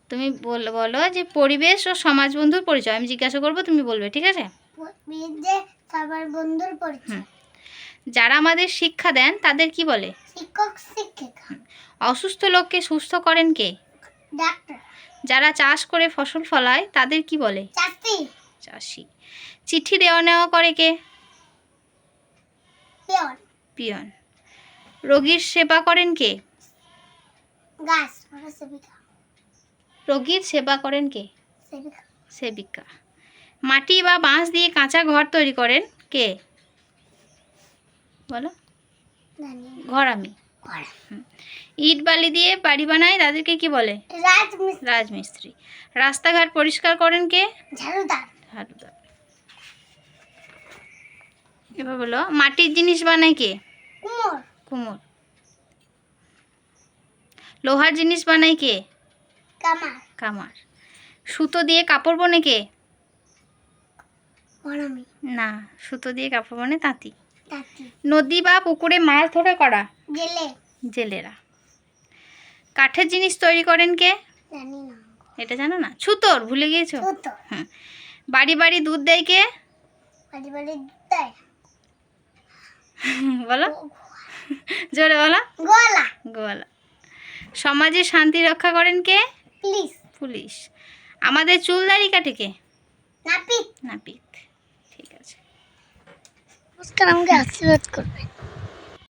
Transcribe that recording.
তুমি বলো যে পরিবেশ ও সমাজ বন্ধুর পরিচয়। আমি জিজ্ঞাসা করবো, তুমি বলবে, ঠিক আছে? সবার বন্ধুর পরিচয়। যারা আমাদের শিক্ষা দেন তাদের কি বলে? শিক্ষক শিক্ষিকা। অসুস্থ লোককে সুস্থ করেন কে? ডাক্তার। যারা চাষ করে ফসল ফলায় তাদের কি বলে? চাষি। চাষি। চিঠি দেওয়া নেওয়া করে কে? পিয়ন। পিয়ন। রোগীর সেবা করেন কে? গাছ সেবিকা। রোগীর সেবা করেন কে? সেবিকা। সেবিকা। মাটি বা বাঁশ দিয়ে কাঁচা ঘর তৈরি করেন কে? বলো। ঘর আমি। ইট বালি দিয়ে বাড়ি বানায় তাদেরকে কি বলে? রাজমিস্ত্রি। রাস্তাঘাট পরিষ্কার করেন কে? ঝাড়ুদার। ঝাড়ুদার। এবার বলো, মাটির জিনিস বানায় কে? কুমোর। কুমোর। লোহার জিনিস বানায় কে? কামার। কামার। সুতো দিয়ে কাপড় বোনে কে? বড়ামি। না, সুতো দিয়ে কাপড় বোনে তাঁতি। তাঁতি। নদী বা পুকুরে মাছ ধরে করা? জেলে। জেলেরা। কাঠের জিনিস তৈরি করেন কে? জানি না। এটা জানো না? ছুতোর, ভুলে গিয়েছো? ছুতোর। হ্যাঁ। বাড়ি বাড়ি দুধ দেয় কে? বাড়ি বাড়ি দেয়। বলো, জোরে বলো। গোয়ালা। গোয়ালা। সমাজে শান্তি রক্ষা করেন কে? পুলিশ। পুলিশ। আমাদের চুল দাড়ি কাটে কে? নাপিত। নাপিত। ঠিক আছে। নমস্কার, আমাকে আশীর্বাদ করবে।